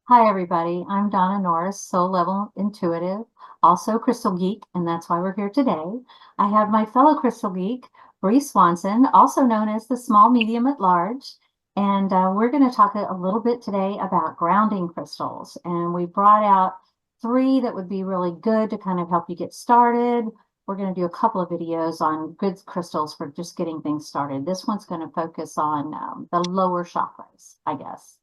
Hi, everybody. I'm Donna Norris, Soul Level Intuitive, also Crystal Geek, and that's why we're here today. I have my fellow Crystal Geek, Bree Swanson, also known as the Small Medium at Large, and we're going to talk a little bit today about grounding crystals. And we brought out three that would be really good to kind of help you get started. We're going to do a couple of videos on good crystals for just getting things started. This one's going to focus on the lower chakras, I guess.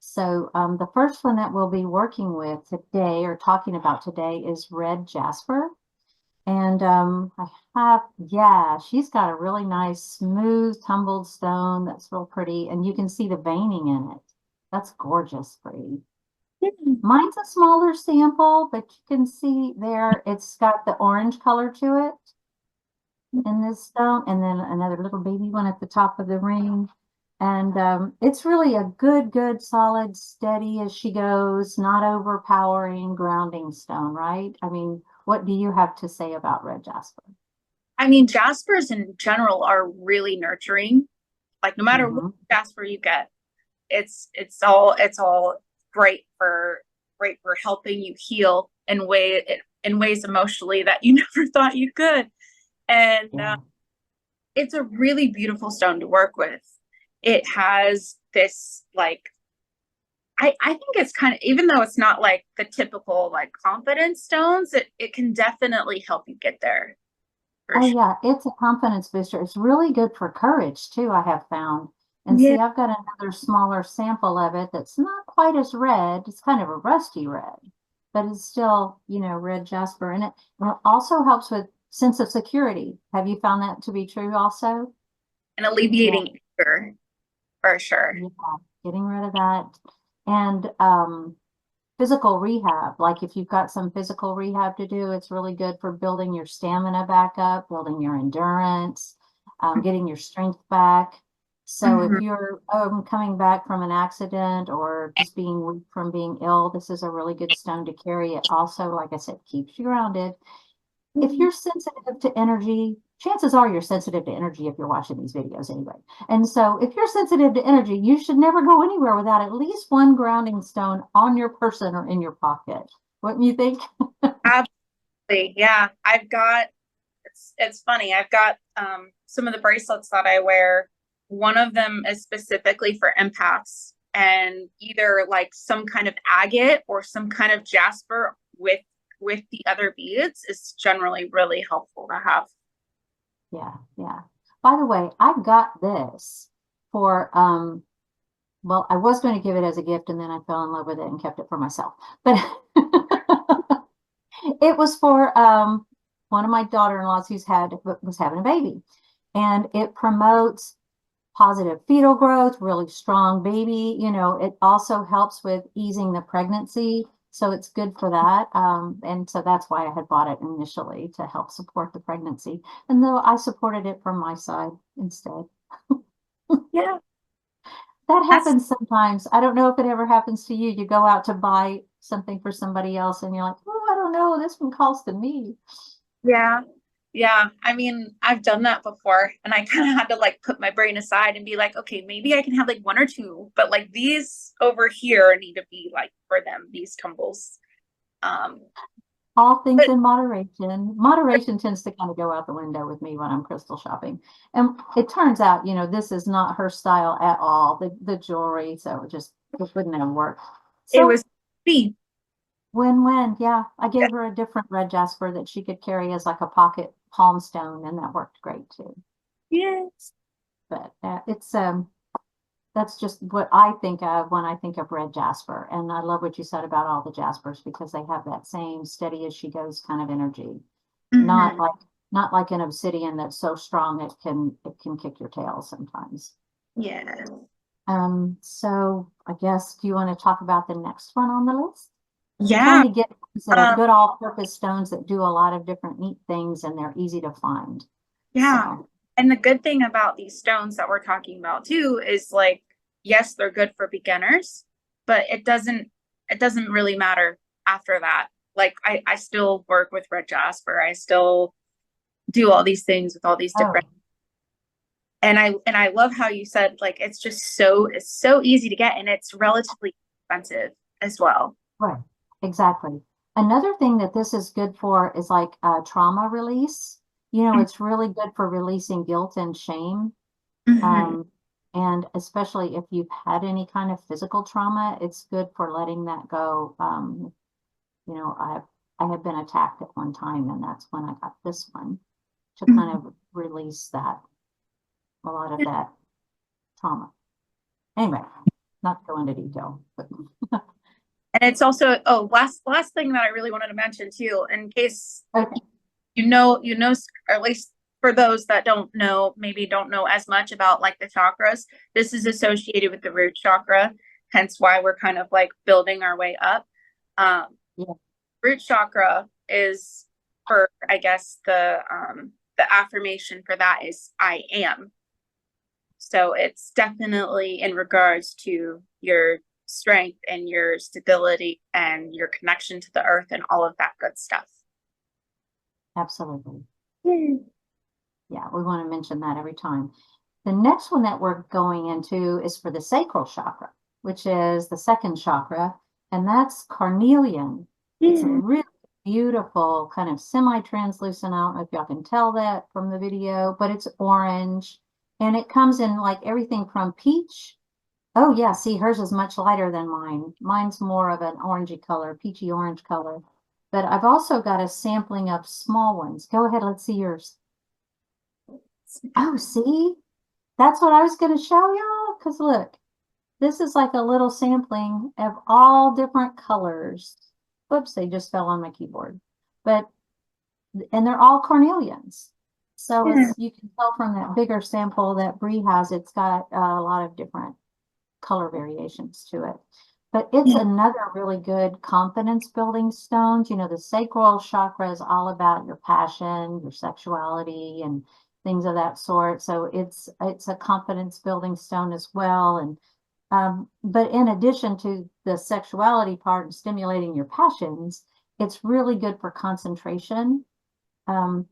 So the first one that we'll be working with today or talking about today is red jasper. And yeah, she's got a really nice, smooth, tumbled stone that's real pretty. And you can see the veining in it. That's gorgeous, Bree. Mine's a smaller sample, but you can see there it's got the orange color to it in this stone. And then another little baby one at the top of the ring. And it's really a good, solid, steady as she goes, not overpowering grounding stone, right? I mean, what do you have to say about red jasper? I mean, Jaspers in general are really nurturing. Like no matter what Mm-hmm. Jasper you get, it's all great for helping you heal in ways emotionally that you never thought you could. And Yeah. it's a really beautiful stone to work with. It has this I think it's kind of, even though it's not like the typical like confidence stones, it can definitely help you get there for Oh, sure. yeah, it's a confidence booster. It's really good for courage too, I have found. And Yeah. see, I've got another smaller sample of it that's not quite as red. It's kind of a rusty red, but it's still, red jasper. And it also helps with sense of security. Have you found that to be true also? And Yeah. alleviating anger for sure. Yeah, getting rid of that. And physical rehab, like if you've got some physical rehab to do, it's really good for building your stamina back up, building your endurance, getting your strength back. So if Mhm. you're coming back from an accident or just being weak from being ill, this is a really good stone to carry. It also, like I said, keeps you grounded. If you're sensitive to energy, chances are you're sensitive to energy if you're watching these videos anyway. And so if you're sensitive to energy, you should never go anywhere without at least one grounding stone on your person or in your pocket. Wouldn't you think? Absolutely. Yeah. It's funny. I've got some of the bracelets that I wear. One of them is specifically for empaths, and either like some kind of agate or some kind of jasper with the other beads is generally really helpful to have. Yeah, yeah. By the way, I got this for well, I was going to give it as a gift and then I fell in love with it and kept it for myself. But it was for one of my daughter-in-laws who's was having a baby. And it promotes positive fetal growth, really strong baby. It also helps with easing the pregnancy. So it's good for that. And so that's why I had bought it initially to help support the pregnancy. And though I supported it from my side instead. Yeah. That That's happens sometimes. I don't know if it ever happens to you. You go out to buy something for somebody else and you're like, oh, I don't know, this one calls to me. Yeah. Yeah. I mean, I've done that before, and I kind of had to like put my brain aside and be like, okay, maybe I can have like one or two, but like these over here need to be like for them, these tumbles. Um, All things but in moderation. Moderation tends to kind of go out the window with me when I'm crystal shopping. And it turns out, this is not her style at all, the jewelry. So it wouldn't have worked. it So was me. win-win. Yeah. I gave her a different red jasper that she could carry as like a pocket palm stone, and that worked great too. Yes. But that's just what I think of when I think of red jasper. And I love what you said about all the jaspers because they have that same steady as she goes kind of energy. Not Hmm. like not like an obsidian that's so strong it can kick your tail sometimes. Yeah. So I guess do you want to talk about the next one on the list? I'm trying Yeah. to get ones that are Um, good all-purpose stones that do a lot of different neat things and they're easy to find. yeah. So And the good thing about these stones that we're talking about too is like, yes, they're good for beginners, but it doesn't really matter after that. Like I still work with red jasper. I still do all these things with all these different, oh and I love how you said like it's so easy to get and it's relatively expensive. as well. Right, exactly. Another thing that this is good for is like trauma release. You know, it's really good for releasing guilt and shame. Mhm. Um, and especially if you've had any kind of physical trauma, it's good for letting that go. You know, I have been attacked at one time, and that's when I got this one to kind of release that, a lot of that trauma. Anyway, not to go into detail, but And it's also, oh, last thing that I really wanted to mention too, in case okay. or at least for those that don't know, maybe don't know as much about like the chakras, this is associated with the root chakra, hence why we're kind of like building our way up. Um, Yeah, Root chakra is for, I guess, the affirmation for that is I am. So it's definitely in regards to your strength and your stability and your connection to the earth and all of that good stuff. absolutely. Yeah, we want to mention that every time. The next one that we're going into is for the sacral chakra, which is the second chakra, and that's carnelian. It's a really beautiful kind of semi-translucent. I don't know if y'all can tell that from the video, but it's orange and it comes in like everything from peach. Oh yeah, see, hers is much lighter than mine. Mine's more of an orangey color, peachy orange color. But I've also got a sampling of small ones. Go ahead, let's see yours. Oh, see? That's what I was going to show y'all. Because look, this is like a little sampling of all different colors. Whoops, they just fell on my keyboard. But, and they're all carnelians. So Yeah. as you can tell from that bigger sample that Bree has, it's got a lot of different color variations to it. But it's another really good confidence building stones. You know, the sacral chakra is all about your passion, your sexuality, and things of that sort. So it's a confidence building stone as well. And but in addition to the sexuality part and stimulating your passions, it's really good for concentration,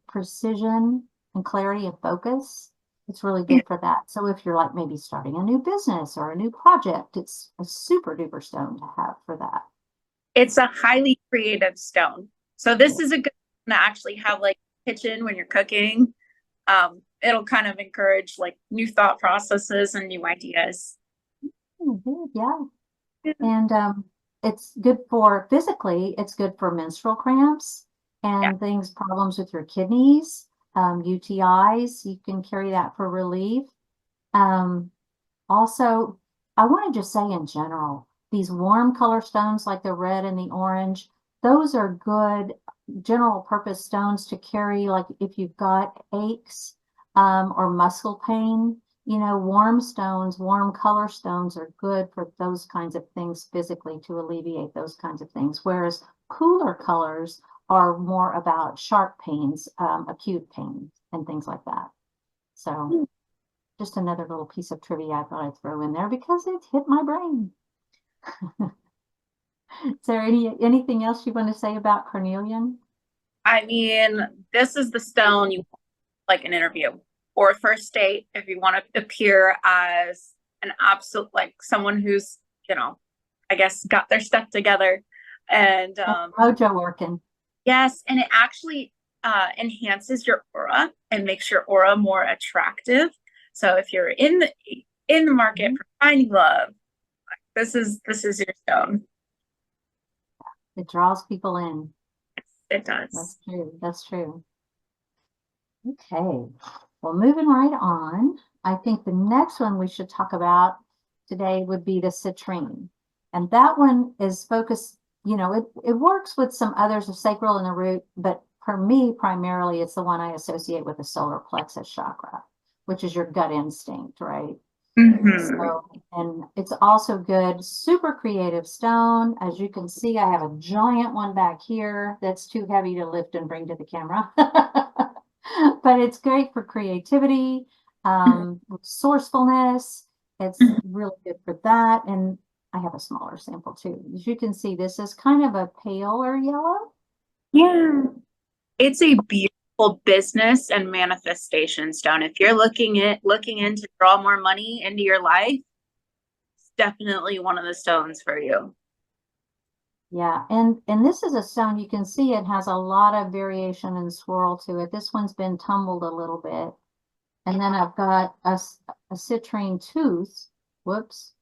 precision, and clarity of focus. It's really good for that. So if you're like maybe starting a new business or a new project, it's a super duper stone to have for that. It's a highly creative stone. So this is a good one to actually have like kitchen when you're cooking. It'll kind of encourage like new thought processes and new ideas. Good, yeah. And it's good for physically, it's good for menstrual cramps Yeah. and things, problems with your kidneys, UTIs. You can carry that for relief. Um, Also, I want to just say in general, these warm color stones like the red and the orange, those are good general purpose stones to carry, like if you've got aches or muscle pain. You know, warm stones, warm color stones are good for those kinds of things physically to alleviate those kinds of things. Whereas cooler colors are more about sharp pains, acute pain, and things like that. So just another little piece of trivia I thought I'd throw in there because it hit my brain. Is there anything else you want to say about carnelian? I mean, this is the stone you like an interview or a first date if you want to appear as an absolute like someone who's, I guess got their stuff together. And Mojo working. yes, and it actually enhances your aura and makes your aura more attractive. So if you're in the market for finding love, this is your stone. It draws people in. It does. That's true. That's true. Okay. Well, moving right on, I think the next one we should talk about today would be the citrine. And that one is focused, you know, it works with some others of sacral and the root, but for me, primarily, it's the one I associate with the solar plexus chakra, which is your gut instinct, right? Mhm. So, and it's also good, super creative stone. As you can see, I have a giant one back here that's too heavy to lift and bring to the camera. But it's great for creativity, resourcefulness. It's really good for that. And I have a smaller sample too. As you can see, this is kind of a paler yellow. Yeah. It's a beautiful business and manifestation stone. If you're looking in to draw more money into your life, it's definitely one of the stones for you. Yeah, and this is a stone, you can see it has a lot of variation and swirl to it. This one's been tumbled a little bit. And then I've got a citrine tooth, whoops,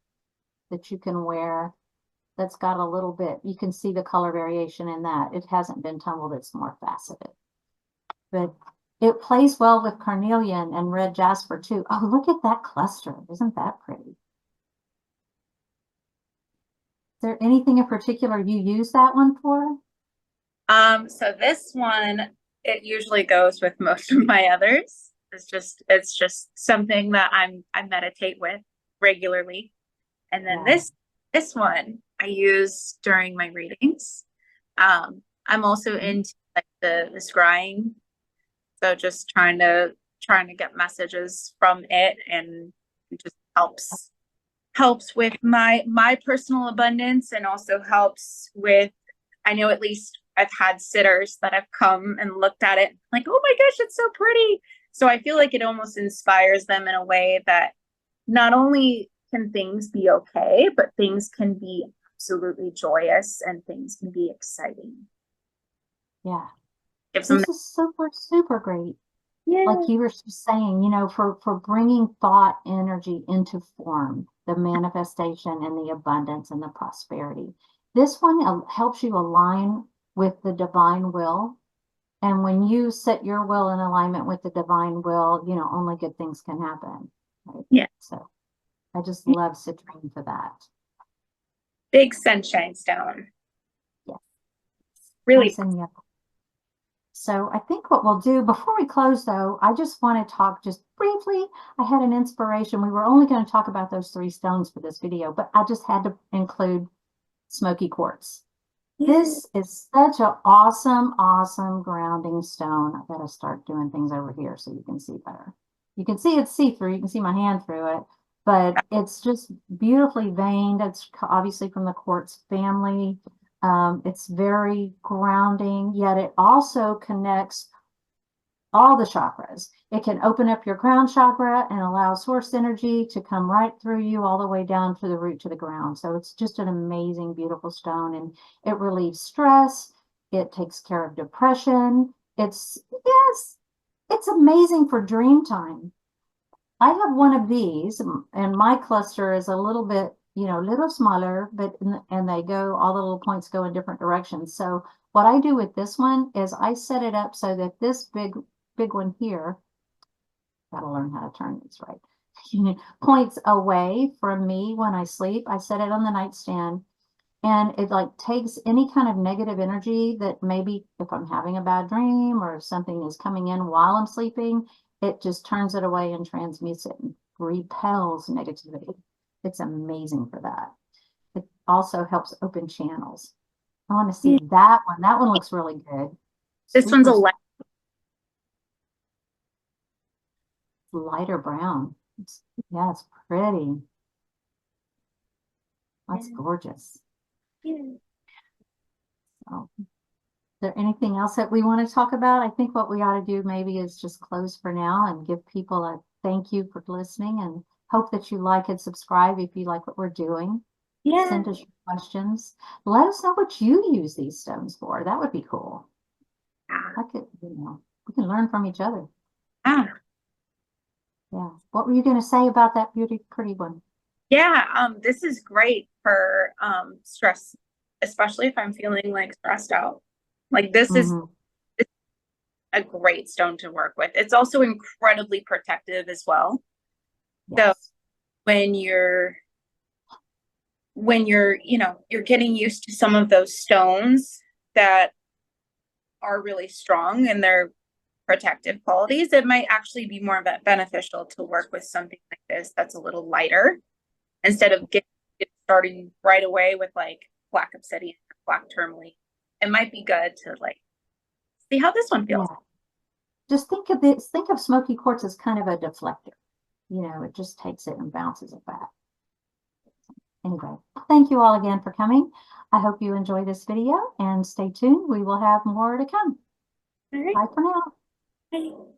that you can wear that's got a little bit, you can see the color variation in that. It hasn't been tumbled, it's more faceted. But it plays well with carnelian and red jasper too. Oh, look at that cluster. Isn't that pretty? Is there anything in particular you use that one for? So this one, it usually goes with most of my others. It's just something that I meditate with regularly. And then Yeah. this one I use during my readings. I'm also into like the scrying. So just trying to get messages from it, and it just helps with my personal abundance, and also helps with, I know at least I've had sitters that have come and looked at it like, oh my gosh, it's so pretty. So I feel like it almost inspires them in a way that not only can things be okay, but things can be absolutely joyous and things can be exciting. Yeah. Gives them This is super, super great. Like yeah. you were saying, for bringing thought energy into form, the manifestation and the abundance and the prosperity. This one helps you align with the divine will. And when you set your will in alignment with the divine will, only good things can happen. Right? Yeah. So I just love citrine for that. Big sunshine stone. Yes. Really. Nice and yellow. So I think what we'll do before we close, though, I just want to talk just briefly. I had an inspiration. We were only going to talk about those 3 stones for this video, but I just had to include Smoky Quartz. This is such an awesome, awesome grounding stone. I gotta start doing things over here so you can see better. You can see it's see-through. You can see my hand through it, but it's just beautifully veined. It's obviously from the quartz family. It's very grounding, yet it also connects all the chakras. It can open up your crown chakra and allow source energy to come right through you all the way down to the root to the ground. So it's just an amazing, beautiful stone, and it relieves stress. It takes care of depression. Yes, it's amazing for dream time. I have one of these, and my cluster is a little bit, little smaller, but and they go, all the little points go in different directions. So what I do with this one is I set it up so that this big one here, gotta learn how to turn this right, points away from me when I sleep. I set it on the nightstand, and it like takes any kind of negative energy that maybe if I'm having a bad dream or if something is coming in while I'm sleeping, it just turns it away and transmutes it and repels negativity. It's amazing for that. It also helps open channels. I want to see that one. That one looks really good. This one's Super a lighter brown. Yeah, it's pretty. That's gorgeous. So, is there anything else that we want to talk about? I think what we ought to do maybe is just close for now and give people a thank you for listening, and hope that you like and subscribe if you like what we're doing. Send us your questions. Let us know what you use these stones for. That would be cool. I could, we can learn from each other. yeah. Yeah. What were you going to say about that pretty one? Yeah, this is great for stress, especially if I'm feeling like stressed out. Like this is Mm-hmm. a great stone to work with. It's also incredibly protective as well. So Yes. when you're getting used to some of those stones that are really strong in their protective qualities, it might actually be more beneficial to work with something like this that's a little lighter, instead of starting right away with like black obsidian, black tourmaline. It might be good to like see how this one feels. Yeah. Just think of this, think of Smoky Quartz as kind of a deflector. It just takes it and bounces it back. Anyway, thank you all again for coming. I hope you enjoy this video and stay tuned. We will have more to come. All right. Bye for now. Bye.